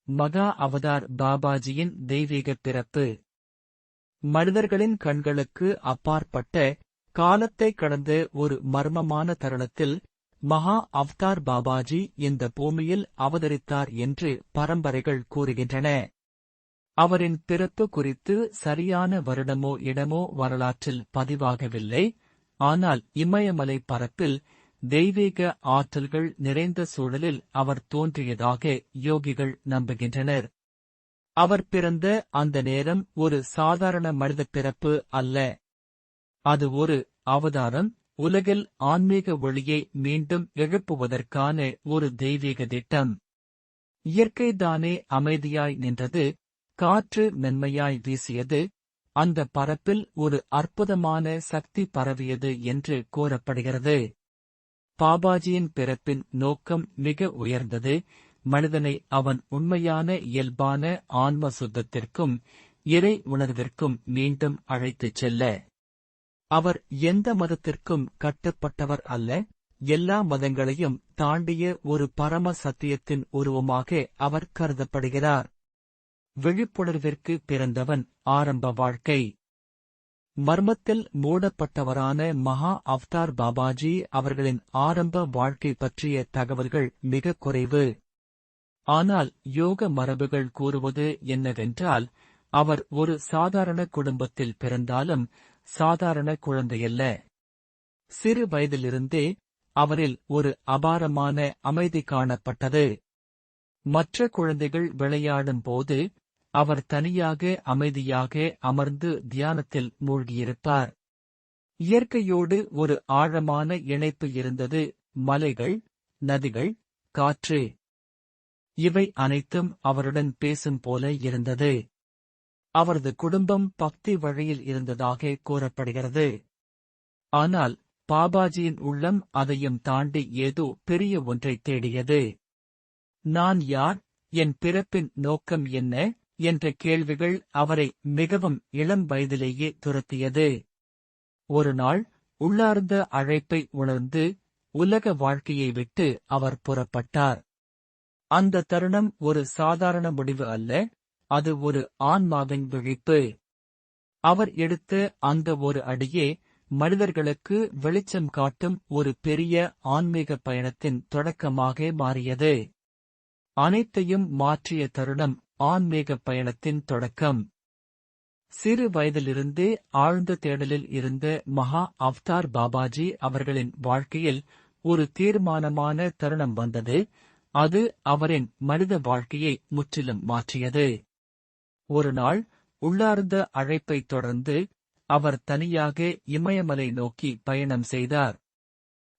மகா அவதார் பாபாஜியின் தெய்வீக பிறப்பு. மனிதர்களின் கண்களுக்கு அப்பாற்பட்ட, காலத்தை கடந்த ஒரு மர்மமான தருணத்தில் மகா அவதார் பாபாஜி இந்த பூமியில் அவதரித்தார் என்று பரம்பரைகள் கூறுகின்றன. அவரின் பிறப்பு குறித்து சரியான வருடமோ இடமோ வரலாற்றில் பதிவாகவில்லை. ஆனால் இமயமலை பரப்பில் தெய்வீக ஆற்றல்கள் நிறைந்த சூழலில் அவர் தோன்றியதாக யோகிகள் நம்புகின்றனர். அவர் பிறந்த அந்த நேரம் ஒரு சாதாரண மனித பிறப்பு அல்ல. அது ஒரு அவதாரம், உலகில் ஆன்மீக ஒளியை மீண்டும் எழுப்புவதற்கான ஒரு தெய்வீக திட்டம். இயற்கைதானே அமைதியாய் நின்றது, காற்று மென்மையாய் வீசியது, அந்த பரப்பில் ஒரு அற்புதமான சக்தி பரவியது என்று கூறப்படுகிறது. பாபாஜியின் பிறப்பின் நோக்கம் மிக உயர்ந்தது, மனிதனை அவன் உண்மையான இயல்பான ஆன்ம சுத்தத்திற்கும் இறை உணர்விற்கும் மீண்டும் அழைத்துச் செல்ல. அவர் எந்த மதத்திற்கும் கட்டுப்பட்டவர் அல்ல, எல்லா மதங்களையும் தாண்டிய ஒரு பரம சத்தியத்தின் உருவமாக அவர் கருதப்படுகிறார். விழிப்புணர்விற்கு பிறந்தவன். ஆரம்ப வாழ்க்கை. மர்மத்தில் மூடப்பட்டவரான மகா அவதார் பாபாஜி அவர்களின் ஆரம்ப வாழ்க்கை பற்றிய தகவல்கள் மிக குறைவு. ஆனால் யோக மரபுகள் கூறுவது என்னவென்றால், அவர் ஒரு சாதாரண குடும்பத்தில் பிறந்தாலும் சாதாரண குழந்தையல்ல. சிறு வயதிலிருந்தே அவரில் ஒரு அபாரமான அமைதி காணப்பட்டது. மற்ற குழந்தைகள் விளையாடும் போது அவர் தனியாக அமைதியாக அமர்ந்து தியானத்தில் மூழ்கியிருப்பார். இயற்கையோடு ஒரு ஆழமான இணைப்பு இருந்தது. மலைகள், நதிகள், காற்று, இவை அனைத்தும் அவருடன் பேசும் போல இருந்தது. அவரது குடும்பம் பக்தி வழியில் இருந்ததாக கூறப்படுகிறது. ஆனால் பாபாஜியின் உள்ளம் அதையும் தாண்டி ஏதோ பெரிய ஒன்றை தேடியது. நான் யார், என் பிறப்பின் நோக்கம் என்ன என்ற கேள்விகள் அவரை மிகவும் இளம் வயதிலேயே துரத்தியது. ஒரு நாள் உள்ளார்ந்த அழைப்பை உணர்ந்து உலக வாழ்க்கையை விட்டு அவர் புறப்பட்டார். அந்த தருணம் ஒரு சாதாரண முடிவு அல்ல, அது ஒரு ஆன்மாவின் விழிப்பு. அவர் எடுத்த அந்த ஒரு அடியே மனிதர்களுக்கு வெளிச்சம் காட்டும் ஒரு பெரிய ஆன்மீக பயணத்தின் தொடக்கமாக மாறியது. அனைத்தையும் மாற்றிய தருணம் ஆன்மீக பயணத்தின் தொடக்கம். சிறு வயதிலிருந்தே ஆழ்ந்த தேடலில் இருந்த மகா அவதார் பாபாஜி அவர்களின் வாழ்க்கையில் ஒரு தீர்மானமான தருணம் வந்தது. அது அவரின் மனித வாழ்க்கையை முற்றிலும் மாற்றியது. ஒரு நாள் உள்ளார்ந்த அழைப்பைத் தொடர்ந்து அவர் தனியாக இமயமலை நோக்கி பயணம் செய்தார்.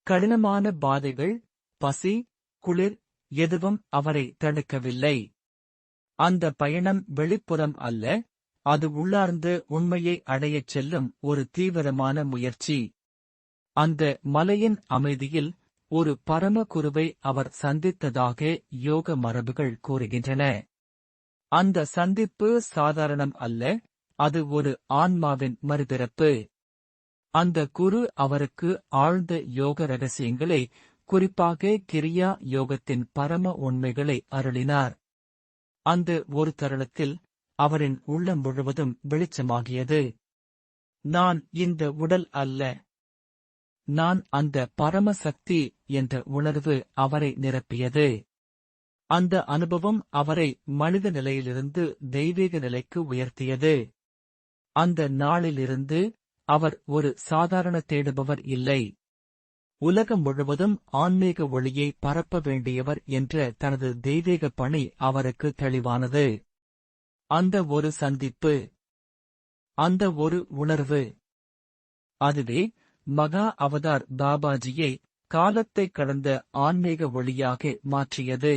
கடினமான பாதைகள், பசி, குளிர் எதுவும் அவரை தடுக்கவில்லை. அந்த பயணம் வெளிப்புறம் அல்ல, அது உள்ளார்ந்த உண்மையை அடையச் செல்லும் ஒரு தீவிரமான முயற்சி. அந்த மலையின் அமைதியில் ஒரு பரம குருவை அவர் சந்தித்ததாக யோக மரபுகள் கூறுகின்றன. அந்த சந்திப்பு சாதாரணம் அல்ல, அது ஒரு ஆன்மாவின் மறுபிறப்பு. அந்த குரு அவருக்கு ஆழ்ந்த யோக ரகசியங்களை, குறிப்பாக கிரியா யோகத்தின் பரம உண்மைகளை அருளினார். அந்த ஒரு தருணத்தில் அவரின் உள்ளம் முழுவதும் வெளிச்சமாகியது. நான் இந்த உடல் அல்ல, நான் அந்த பரமசக்தி என்ற உணர்வு அவரை நிரப்பியது. அந்த அனுபவம் அவரை மனித நிலையிலிருந்து தெய்வீக நிலைக்கு உயர்த்தியது. அந்த நாளிலிருந்து அவர் ஒரு சாதாரண தேடுபவர் இல்லை, உலகம் முழுவதும் ஆன்மீக ஒளியை பரப்ப வேண்டியவர் என்ற தனது தெய்வீக பணி அவருக்கு தெளிவானது. அந்த ஒரு சந்திப்பு, அந்த ஒரு உணர்வு, அதுவே மகா அவதார் பாபாஜியை காலத்தை கடந்த ஆன்மீக ஒளியாக மாற்றியது.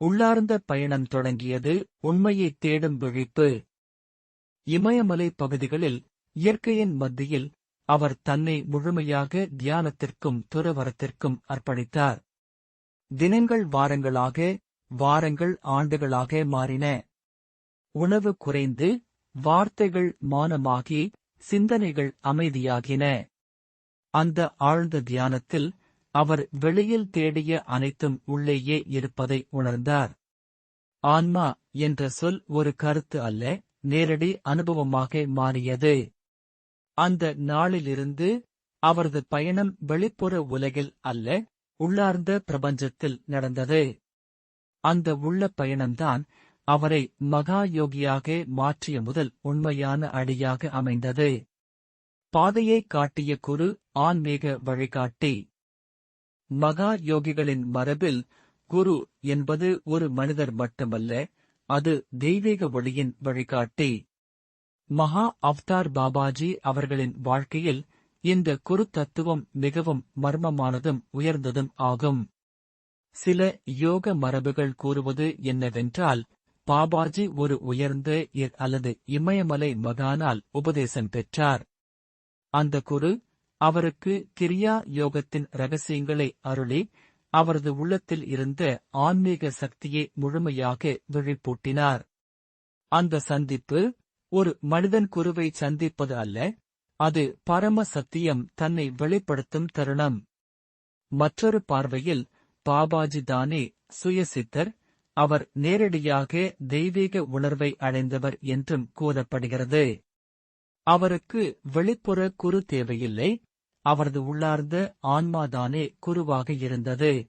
உள்ளார்ந்த பயணம் தொடங்கியது. உண்மையை தேடும் விழிப்பு. இமயமலை பகுதிகளில் இயற்கையின் மத்தியில் அவர் தன்னை முழுமையாக தியானத்திற்கும் துறவறத்திற்கும் அர்ப்பணித்தார். தினங்கள் வாரங்களாக, வாரங்கள் ஆண்டுகளாக மாறின. உணவு குறைந்து, வார்த்தைகள் மௌனமாகி, சிந்தனைகள் அமைதியாகின. அந்த ஆழ்ந்த தியானத்தில் அவர் வெளியில் தேடிய அனைத்தும் உள்ளேயே இருப்பதை உணர்ந்தார். ஆன்மா என்ற சொல் ஒரு கருத்து அல்ல, நேரடி அனுபவமாக மாறியது. அந்த நாளிலிருந்து அவரது பயணம் வெளிப்புற உலகில் அல்ல, உள்ளார்ந்த பிரபஞ்சத்தில் நடந்தது. அந்த உள்ள பயணம்தான் அவரை மகா யோகியாக மாற்றிய முதல் உண்மையான அடியாக அமைந்தது. பாதையை காட்டிய குரு ஆன்மீக வழிகாட்டி. மகா யோகிகளின் மரபில் குரு என்பது ஒரு மனிதர் மட்டுமல்ல, அது தெய்வீக ஒளியின் வழிகாட்டி. மகா அவதார் பாபாஜி அவர்களின் வாழ்க்கையில் இந்த குரு தத்துவம் மிகவும் மர்மமானதும் உயர்ந்ததும் ஆகும். சில யோக மரபுகள் கூறுவது என்னவென்றால், பாபாஜி ஒரு உயர்ந்த அல்லது இமயமலை மகானால் உபதேசம் பெற்றார். அந்த குரு அவருக்கு கிரியா யோகத்தின் ரகசியங்களை அருளி, அவரது உள்ளத்தில் இருந்த ஆன்மீக சக்தியை முழுமையாக விழிப்பூட்டினார். அந்த சந்திப்பு ஒரு மனிதன் குருவை சந்திப்பது அல்ல, அது பரம சத்தியம் தன்னை வெளிப்படுத்தும் தருணம். மற்றொரு பார்வையில் பாபாஜி தானே சுயசித்தர், அவர் நேரடியாக தெய்வீக உணர்வை அடைந்தவர் என்றும் கூறப்படுகிறது. அவருக்கு வெளிப்புற குரு தேவையில்லை, அவரது உள்ளார்ந்த ஆன்மாதானே குருவாக இருந்தது.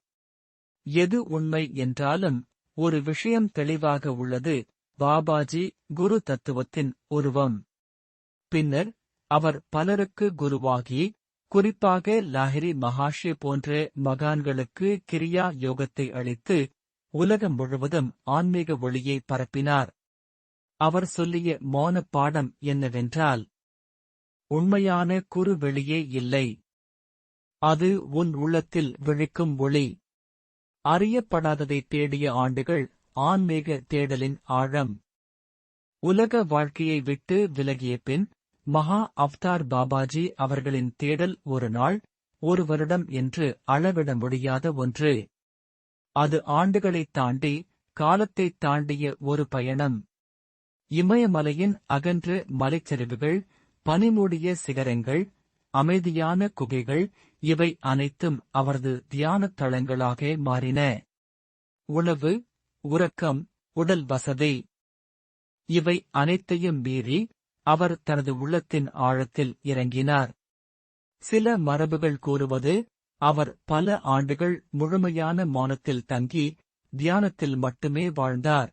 எது உண்மை என்றாலும் ஒரு விஷயம் தெளிவாக உள்ளது, பாபாஜி குரு தத்துவத்தின் உருவம். பின்னர் அவர் பலருக்கு குருவாகி, குறிப்பாக லாஹிரி மகாஷி போன்ற மகான்களுக்கு கிரியா யோகத்தை அளித்து உலகம் முழுவதும் ஆன்மீக ஒளியை பரப்பினார். அவர் சொல்லிய மௌன பாடம் என்னவென்றால், உண்மையான குரு வெளியே இல்லை, அது உன் உள்ளத்தில் விழிக்கும் ஒளி. அறியப்படாததை தேடிய ஆண்டுகள் ஆன்மீக தேடலின் ஆழம். உலக வாழ்க்கையை விட்டு விலகிய பின் மகா அவதார் பாபாஜி அவர்களின் தேடல் ஒரு நாள், ஒரு வருடம் என்று அளவிட முடியாத ஒன்று. அது ஆண்டுகளைத் தாண்டி, காலத்தைத் தாண்டிய ஒரு பயணம். இமயமலையின் அகன்ற மலைச்சரிவுகள், பனிமூடிய சிகரங்கள், அமைதியான குகைகள், இவை அனைத்தும் அவரது தியானத் தளங்களாக மாறின. உணவு, உறக்கம், உடல் வசதி, இவை அனைத்தையும் மீறி அவர் தனது உள்ளத்தின் ஆழத்தில் இறங்கினார். சில மரபுகள் கூறுவது, அவர் பல ஆண்டுகள் முழுமையான மௌனத்தில் தங்கி தியானத்தில் மட்டுமே வாழ்ந்தார்.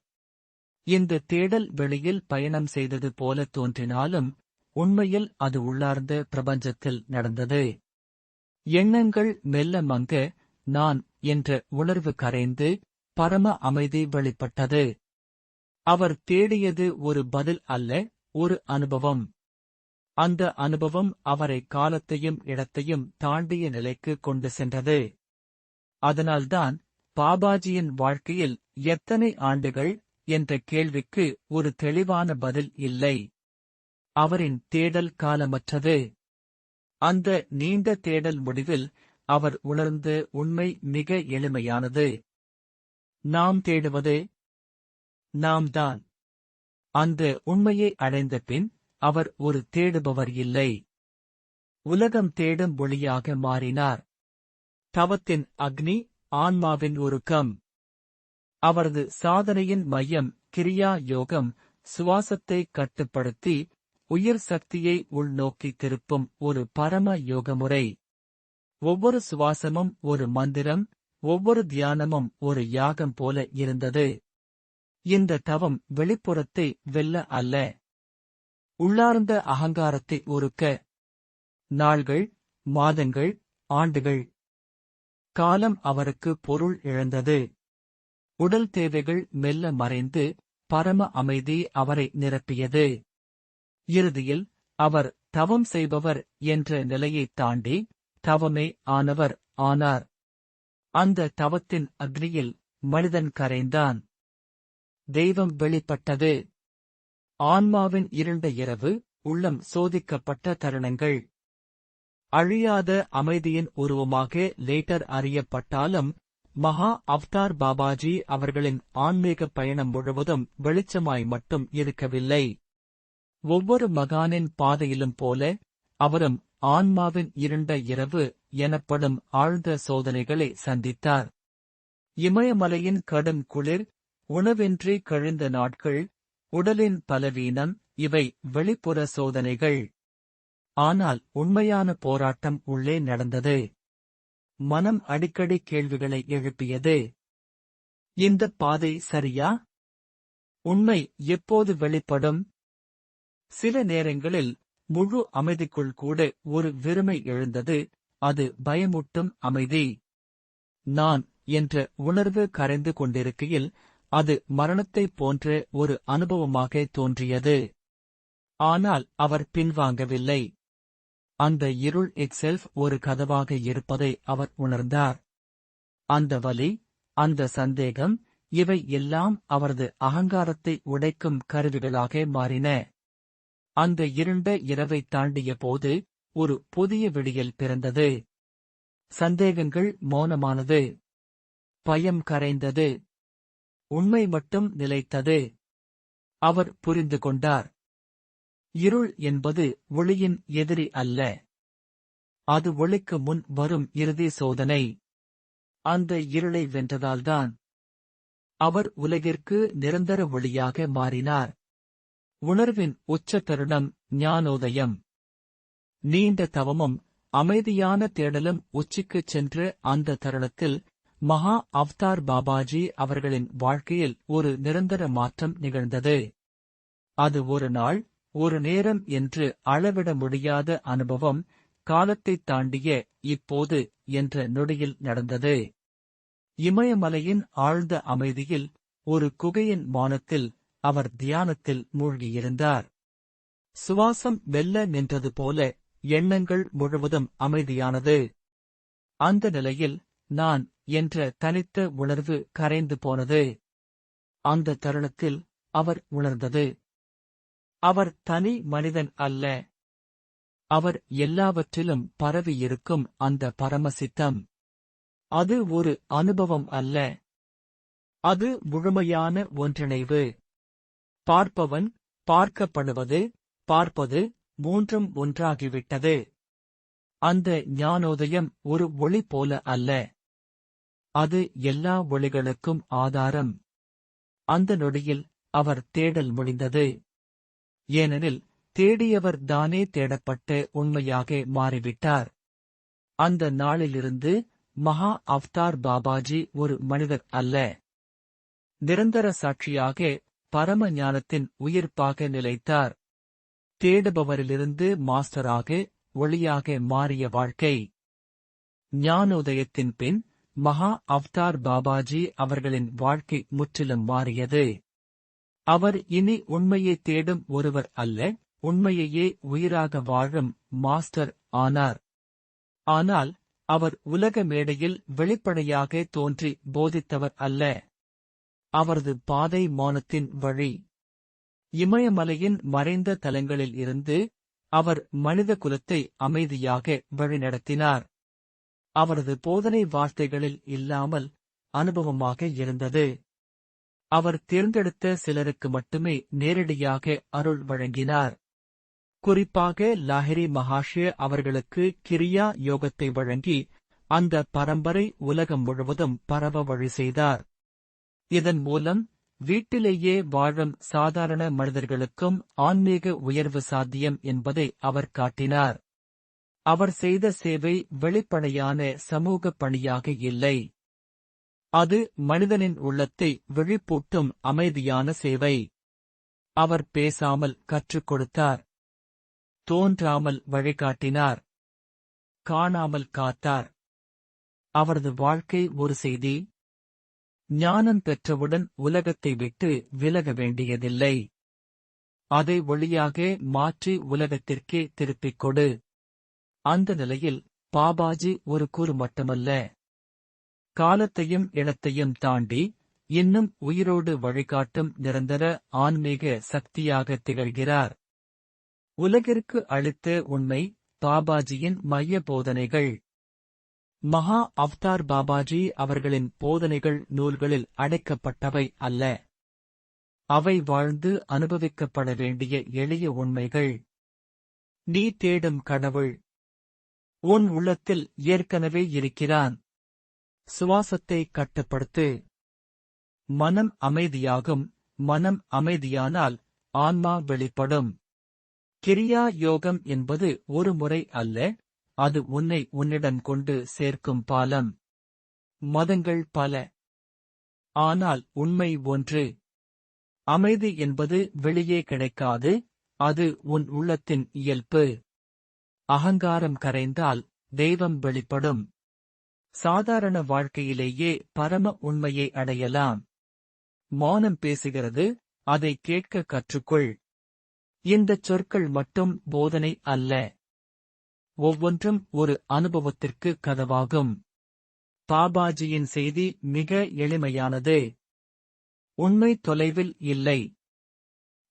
இந்த தேடல் வெளியில் பயணம் செய்தது போல தோன்றினாலும் உண்மையில் அது உள்ளார்ந்த பிரபஞ்சத்தில் நடந்தது. எண்ணங்கள் மெல்ல மங்க, நான் என்ற உணர்வு கரைந்து பரம அமைதி வெளிப்பட்டது. அவர் தேடியது ஒரு பதில் அல்ல, ஒரு அனுபவம். அந்த அனுபவம் அவரை காலத்தையும் இடத்தையும் தாண்டிய நிலைக்கு கொண்டு சென்றது. அதனால்தான் பாபாஜியின் வாழ்க்கையில் எத்தனை ஆண்டுகள் என்ற கேள்விக்கு ஒரு தெளிவான பதில் இல்லை. அவரின் தேடல் காலமற்றது. அந்த நீண்ட தேடல் முடிவில் அவர் உணர்ந்த உண்மை மிக எளிமையானது. நாம் தேடுவது நாம்தான். அந்த உண்மையை அடைந்த பின் அவர் ஒரு தேடுபவர் இல்லை, உலகம் தேடும் ஒளியாக மாறினார். தவத்தின் அக்னி, ஆன்மாவின் உருக்கம். அவரது சாதனையின் மையம் கிரியா யோகம், சுவாசத்தை கட்டுப்படுத்தி உயிர் சக்தியை உள்நோக்கி திருப்பும் ஒரு பரம யோகமுறை. ஒவ்வொரு சுவாசமும் ஒரு மந்திரம், ஒவ்வொரு தியானமும் ஒரு யாகம் போல இருந்தது. இந்த தவம் வெளிப்புறத்தை வெல்ல அல்ல, உள்ளார்ந்த அகங்காரத்தை உருக்க. நாள்கள், மாதங்கள், ஆண்டுகள். காலம் அவருக்கு பொருள் இழந்தது. உடல் தேவைகள் மெல்ல மறைந்து பரம அமைதி அவரை நிரப்பியது. இறுதியில் அவர் தவம் செய்பவர் என்ற நிலையைத் தாண்டி தவமே ஆனவர் ஆனார். அந்த தவத்தின் அக்னியில் மனிதன் கரைந்தான். தெய்வம் வெளிப்பட்டது. ஆன்மாவின் இருண்ட இரவு, உள்ளம் சோதிக்கப்பட்ட தருணங்கள். அழியாத அமைதியின் உருவமாக லேட்டர் அறியப்பட்டாலும் மகா அவதார் பாபாஜி அவர்களின் ஆன்மீக பயணம் முழுவதும் வெளிச்சமாய் மட்டும் இருக்கவில்லை. ஒவ்வொரு மகானின் பாதையிலும் போல அவரும் ஆன்மாவின் இருண்ட இரவு எனப்படும் ஆழ்ந்த சோதனைகளை சந்தித்தார். இமயமலையின் கடும் குளிர், உணவின்றி கழிந்த நாட்கள், உடலின் பலவீனம், இவை வெளிப்புற சோதனைகள். ஆனால் உண்மையான போராட்டம் உள்ளே நடந்தது. மனம் அடிக்கடி கேள்விகளை எழுப்பியது. இந்தப் பாதை சரியா? உண்மை எப்போது வெளிப்படும்? சில நேரங்களில் முழு அமைதிக்குள் கூட ஒரு வெறுமை எழுந்தது. அது பயமூட்டும் அமைதி. நான் என்ற உணர்வு கரைந்து கொண்டிருக்கையில் அது மரணத்தைப் போன்ற ஒரு அனுபவமாக தோன்றியது. ஆனால் அவர் பின்வாங்கவில்லை. அந்த இருள் இட்செல்ஃப் ஒரு கதவாக இருப்பதை அவர் உணர்ந்தார். அந்த வலி, அந்த சந்தேகம், இவை எல்லாம் அவரது அகங்காரத்தை உடைக்கும் கருவிகளாக மாறின. அந்த இருண்ட இரவைத் தாண்டிய போது ஒரு புதிய விடியல் பிறந்தது. சந்தேகங்கள் மௌனமானது. பயம் கரைந்தது. உண்மை மட்டும் நிலைத்தது. அவர் புரிந்து கொண்டார். இருள் என்பது ஒளியின் எதிரி அல்ல. அது ஒளிக்கு முன் வரும் இறுதி சோதனை. அந்த இருளை வென்றதால்தான் அவர் உலகிற்கு நிரந்தர ஒளியாக மாறினார். உணர்வின் உச்ச தருணம் ஞானோதயம். நீண்ட தவமும் அமைதியான தேடலும் உச்சிக்குச் சென்று அந்த தருணத்தில் மகா அவதார் பாபாஜி அவர்களின் வாழ்க்கையில் ஒரு நிரந்தர மாற்றம் நிகழ்ந்தது. அது ஒரு நாள், ஒரு நேரம் என்று அளவிட முடியாத அனுபவம், காலத்தைத் தாண்டிய இப்போது என்ற நொடியில் நடந்தது. இமயமலையின் ஆழ்ந்த அமைதியில், ஒரு குகையின் வானத்தில் அவர் தியானத்தில் மூழ்கியிருந்தார். சுவாசம் மெல்ல நின்றது போல எண்ணங்கள் முழுவதும் அமைதியானது. அந்த நிலையில் நான் என்ற தனித்த உணர்வு கரைந்து போனது. அந்த தருணத்தில் அவர் உணர்ந்தது, அவர் தனி மனிதன் அல்ல. அவர் எல்லாவற்றிலும் பரவியிருக்கும் அந்த பரமசித்தம். அது ஒரு அனுபவம் அல்ல. அது முழுமையான ஒன்றிணைவு. பார்ப்பவன், பார்க்கப்படுவது, பார்ப்பது, மூன்றும் ஒன்றாகிவிட்டது. அந்த ஞானோதயம் ஒரு ஒளி போல அல்ல. அது எல்லா ஒளிகளுக்கும் ஆதாரம். அந்த நொடியில் அவர் தேடல் முடிந்தது. ஏனெனில் தேடியவர் தானே தேடப்பட்ட உண்மையாக மாறிவிட்டார். அந்த நாளிலிருந்து மகா அவதார் பாபாஜி ஒரு மனிதர் அல்ல. நிரந்தர சாட்சியாக பரம ஞானத்தின் உயிர்ப்பாக நிலைத்தார். தேடுபவரிலிருந்து மாஸ்டராக, ஒளியாக மாறிய வாழ்க்கை. ஞானோதயத்தின் பின் மகா அவதார் பாபாஜி அவர்களின் வாழ்க்கை முற்றிலும் மாறியது. அவர் இனி உண்மையை தேடும் ஒருவர் அல்ல, உண்மையையே உயிராக வாழும் மாஸ்டர் ஆனார். ஆனால் அவர் உலக மேடையில் வெளிப்படையாக தோன்றி போதித்தவர் அல்ல. அவரது பாதை மௌனத்தின் வழி. இமயமலையின் மறைந்த தலங்களில் இருந்து அவர் மனித குலத்தை அமைதியாக வழிநடத்தினார். அவரது போதனை வார்த்தைகளில் இல்லாமல் அனுபவமாக இருந்தது. அவர் தேர்ந்தெடுத்த சிலருக்கு மட்டுமே நேரடியாக அருள் வழங்கினார். குறிப்பாக லாஹிரி மகாஷய அவர்களுக்கு கிரியா யோகத்தை வழங்கி அந்த பரம்பரை உலகம் முழுவதும் பரவ வழி செய்தார். இதன் மூலம் வீட்டிலேயே வாழும் சாதாரண மனிதர்களுக்கும் ஆன்மீக உயர்வு சாத்தியம் என்பதை அவர் காட்டினார். அவர் செய்த சேவை வெளிப்படையான சமூக பணியாக இல்லை. அது மனிதனின் உள்ளத்தை விழிப்பூட்டும் அமைதியான சேவை. அவர் பேசாமல் கற்றுக் கொடுத்தார். தோன்றாமல் வழிகாட்டினார். காணாமல் காத்தார். அவரது வாழ்க்கை ஒரு செய்தி. ஞானம் பெற்றவுடன் உலகத்தை விட்டு விலக வேண்டியதில்லை. அதை ஒளியாக மாற்றி உலகத்திற்கே திருப்பிக் கொடு. அந்த நிலையில் பாபாஜி ஒரு கூறு மட்டுமல்ல, காலத்தையும் இடத்தையும் தாண்டி இன்னும் உயிரோடு வழிகாட்டும் நிரந்தர ஆன்மீக சக்தியாக திகழ்கிறார். உலகிற்கு அளித்த உண்மை பாபாஜியின் மைய போதனைகள். மகா அவதார் பாபாஜி அவர்களின் போதனைகள் நூல்களில் அடைக்கப்பட்டவை அல்ல. அவை வாழ்ந்து அனுபவிக்கப்பட வேண்டிய எளிய உண்மைகள். நீ தேடும் கடவுள் உன் உள்ளத்தில் ஏற்கனவே இருக்கிறான். சுவாசத்தை கட்டுப்படுத்து. மனம் அமைதியாகும். மனம் அமைதியானால் ஆன்மா வெளிப்படும். கிரியா யோகம் என்பது ஒரு முறை அல்ல, அது உன்னை உன்னிடம் கொண்டு சேர்க்கும் பாலம். மதங்கள் பல, ஆனால் உண்மை ஒன்று. அமைதி என்பது வெளியே கிடைக்காது, அது உன் உள்ளத்தின் இயல்பு. அகங்காரம் கரைந்தால் தெய்வம் வெளிப்படும். சாதாரண வாழ்க்கையிலேயே பரம உண்மையை அடையலாம். மௌனம் பேசுகிறது, அதை கேட்க கற்றுக்கொள். இந்தச் சொற்கள் மட்டும் போதனை அல்ல, ஒவ்வொன்றும் ஒரு அனுபவத்திற்கு கதவாகும். பாபாஜியின் செய்தி மிக எளிமையானது. உண்மை தொலைவில் இல்லை,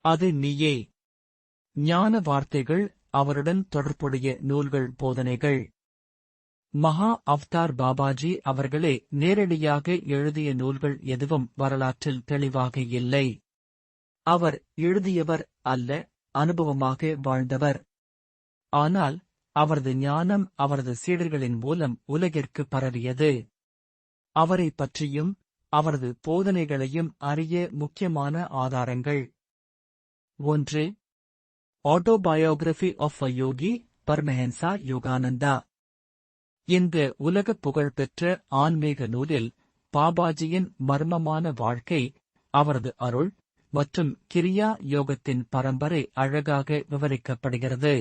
அது நீயே. ஞான வார்த்தைகள், அவருடன் தொடர்புடைய நூல்கள், போதனைகள். மகா அவதார் பாபாஜி அவர்களே நேரடியாக எழுதிய நூல்கள் எதுவும் வரலாற்றில் தெளிவாக இல்லை. அவர் எழுதியவர் அல்ல, அனுபவமாக வாழ்ந்தவர். ஆனால் அவரது ஞானம் அவரது சீடர்களின் மூலம் உலகிற்கு பரவியது. அவரை பற்றியும் அவரது போதனைகளையும் அறிய முக்கியமான ஆதாரங்கள். 1. ஆட்டோபயோகிராபி ஆஃப் அ யோகி, பரமஹன்சா யோகானந்தா. இந்த உலக புகழ்பெற்ற ஆன்மீக நூலில் பாபாஜியின் மர்மமான வாழ்க்கை, அவரது அருள் மற்றும் கிரியா யோகத்தின் பரம்பரை அழகாக விவரிக்கப்படுகிறது.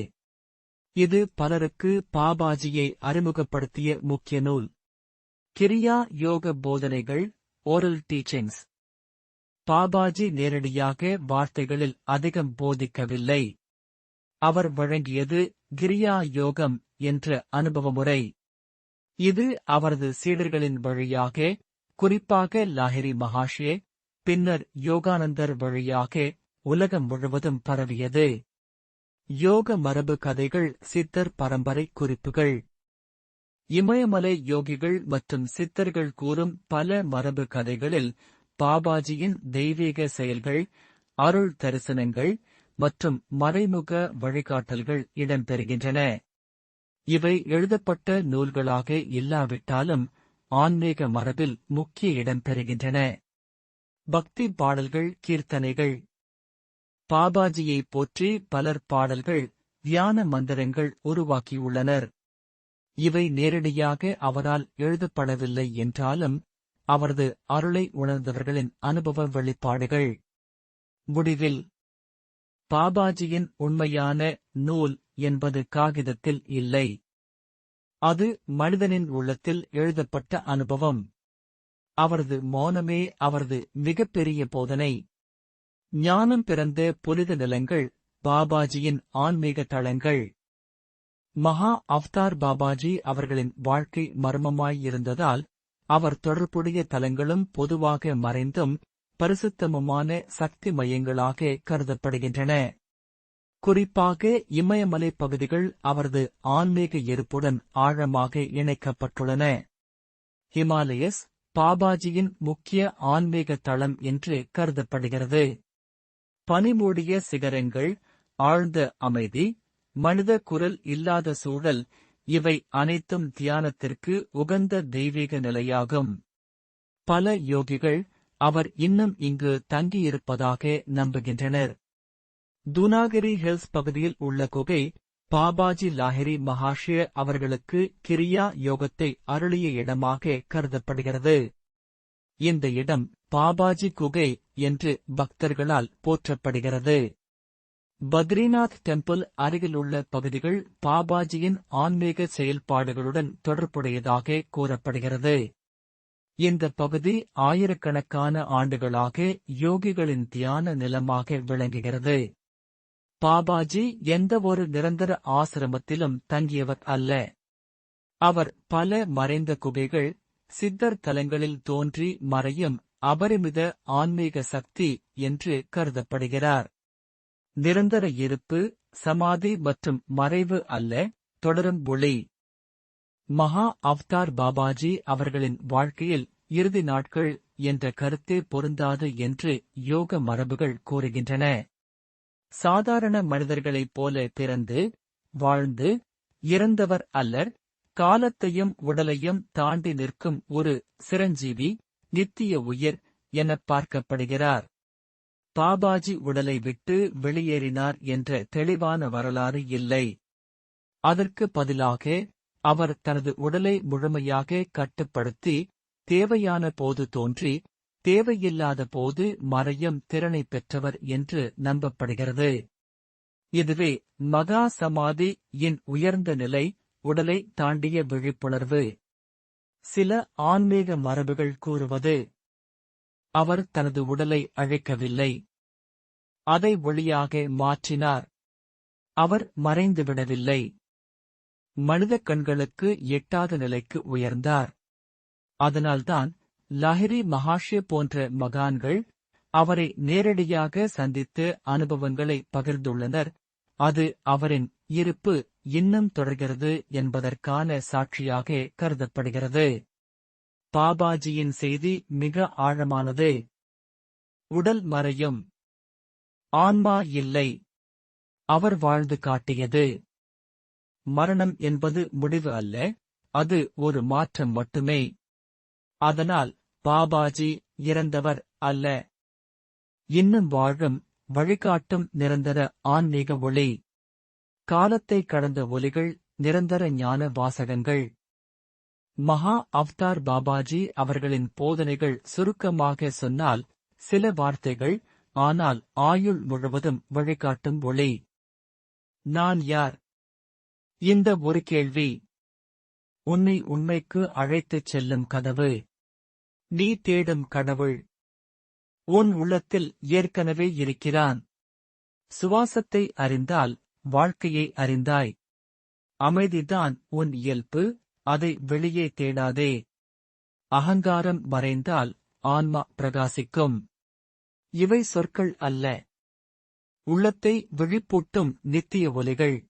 இது பலருக்கு பாபாஜியை அறிமுகப்படுத்திய முக்கிய நூல். கிரியா யோக போதனைகள், ஓரல் டீச்சிங்ஸ். பாபாஜி நேரடியாக வார்த்தைகளில் அதிகம் போதிக்கவில்லை. அவர் வழங்கியது கிரியா யோகம் என்ற அனுபவ முறை. இது அவரது சீடர்களின் வழியாக, குறிப்பாக லாஹிரி மகாஷே, பின்னர் யோகானந்தர் வழியாக உலகம் முழுவதும் பரவியது. யோக மரபு கதைகள், சித்தர் பரம்பரை குறிப்புகள். இமயமலை யோகிகள் மற்றும் சித்தர்கள் கூறும் பல மரபு கதைகளில் பாபாஜியின் தெய்வீக செயல்கள், அருள் தரிசனங்கள் மற்றும் மறைமுக வழிகாட்டல்கள் இடம்பெறுகின்றன. இவை எழுதப்பட்ட நூல்களாக இல்லாவிட்டாலும் ஆன்மீக மரபில் முக்கிய இடம் பெறுகின்றன. பக்தி பாடல்கள், கீர்த்தனைகள். பாபாஜியை போற்றி பலர் பாடல்கள், தியான மந்திரங்கள் உருவாக்கியுள்ளனர். இவை நேரடியாக அவரால் எழுதப்படவில்லை என்றாலும் அவரது அருளை உணர்ந்தவர்களின் அனுபவ வெளிப்பாடுகள். முடிவில், பாபாஜியின் உண்மையான நூல் என்பது காகிதத்தில் இல்லை. அது மனிதனின் உள்ளத்தில் எழுதப்பட்ட அனுபவம். அவரது மௌனமே அவரது மிகப்பெரிய போதனை. ஞானம் பிறந்த புனித நிலங்கள், பாபாஜியின் ஆன்மீக தளங்கள். மகா அவதார் பாபாஜி அவர்களின் வாழ்க்கை மர்மமாயிருந்ததால் அவர் தொடர்புடைய தலங்களும் பொதுவாக மறைந்தும் பரிசுத்தமுமான சக்தி மையங்களாக கருதப்படுகின்றன. குறிப்பாக இமயமலை பகுதிகள் அவரது ஆன்மீக இருப்புடன் ஆழமாக இணைக்கப்பட்டுள்ளன. ஹிமாலயஸ் பாபாஜியின் முக்கிய ஆன்மீக தளம் என்று கருதப்படுகிறது. பனிமூடிய சிகரங்கள், ஆழ்ந்த அமைதி, மனித குரல் இல்லாத சூழல், இவை அனைத்தும் தியானத்திற்கு உகந்த தெய்வீக நிலையாகும். பல யோகிகள் அவர் இன்னும் இங்கு தங்கியிருப்பதாக நம்புகின்றனர். துனாகிரி ஹில்ஸ் பகுதியில் உள்ள குகை, பாபாஜி லாஹிரி மகாஷே அவர்களுக்கு கிரியா யோகத்தை அருளிய இடமாக கருதப்படுகிறது. இந்த இடம் பாபாஜி குகை என்று பக்தர்களால் போற்றப்படுகிறது. பத்ரிநாத் டெம்பிள் அருகிலுள்ள பகுதிகள் பாபாஜியின் ஆன்மீக செயல்பாடுகளுடன் தொடர்புடையதாக கூறப்படுகிறது. இந்த பகுதி ஆயிரக்கணக்கான ஆண்டுகளாக யோகிகளின் தியான நிலமாக விளங்குகிறது. பாபாஜி எந்தவொரு நிரந்தர ஆசிரமத்திலும் தங்கியவர் அல்ல. அவர் பல மறைந்த குகைகள், சித்தர் தலங்களில் தோன்றி மறையும் அபரிமித ஆன்மீக சக்தி என்று கருதப்படுகிறார். நிரந்தர இருப்பு, சமாதி மற்றும் மறைவு அல்ல, தொடரும் ஒளி. மகா அவதார் பாபாஜி அவர்களின் வாழ்க்கையில் இறுதி நாட்கள் என்ற கருத்தே பொருந்தாது என்று யோக மரபுகள் கூறுகின்றன. சாதாரண மனிதர்களைப் போல பிறந்து, வாழ்ந்து, இறந்தவர் அல்லர், காலத்தையும் உடலையும் தாண்டி நிற்கும் ஒரு சிரஞ்சீவி, நித்திய உயிர், எனப் பார்க்கப்படுகிறார். பாபாஜி உடலை விட்டு வெளியேறினார் என்ற தெளிவான வரலாறு இல்லை. அதற்கு பதிலாக அவர் தனது உடலை முழுமையாக கட்டுப்படுத்தி, தேவையான போது தோன்றி, தேவையில்லாத போது மறையும் திறனை பெற்றவர் என்று நம்பப்படுகிறது. இதுவே மகா சமாதி இன் உயர்ந்த நிலை, உடலை தாண்டிய விழிப்புணர்வு. சில ஆன்மீக மரபுகள் கூறுவது, அவர் தனது உடலை அழிக்கவில்லை, அதை ஒளியாக மாற்றினார். அவர் மறைந்துவிடவில்லை, மனித கண்களுக்கு எட்டாத நிலைக்கு உயர்ந்தார். அதனால்தான் லாஹிரி மகாஷே போன்ற மகான்கள் அவரை நேரடியாக சந்தித்து அனுபவங்களை பகிர்ந்துள்ளனர். அது அவரின் இருப்பு இன்னும் தொடர்கிறது என்பதற்கான சாட்சியாக கருதப்படுகிறது. பாபாஜியின் செய்தி மிக ஆழமானது. உடல் மறையும், ஆன்மா இல்லை. அவர் வாழ்ந்து காட்டியது. மரணம் என்பது முடிவு அல்ல, அது ஒரு மாற்றம் மட்டுமே. அதனால் பாபாஜி இறந்தவர் அல்ல, இன்னும் வாழும், வழிகாட்டும் நிரந்தர ஆன்மீக ஒளி. காலத்தை கடந்த ஒலிகள், நிரந்தர ஞான வாசகங்கள். மகா அவதார் பாபாஜி அவர்களின் போதனைகள் சுருக்கமாக சொன்னால் சில வார்த்தைகள், ஆனால் ஆயுள் முழுவதும் வழிகாட்டும் ஒளி. நான் யார்? இந்த ஒரு கேள்வி உன்னை உண்மைக்கு அழைத்துச் செல்லும் கதவு. நீ தேடும் கடவுள் உன் உள்ளத்தில் ஏற்கனவே இருக்கிறான். சுவாசத்தை அறிந்தால் வாழ்க்கையை அறிந்தாய். அமைதிதான் உன் இயல்பு, அதை வெளியே தேடாதே. அகங்காரம் மறைந்தால் ஆன்மா பிரகாசிக்கும். இவை சொற்கள் அல்ல, உள்ளத்தை விழிப்பூட்டும் நித்திய ஒலிகள்.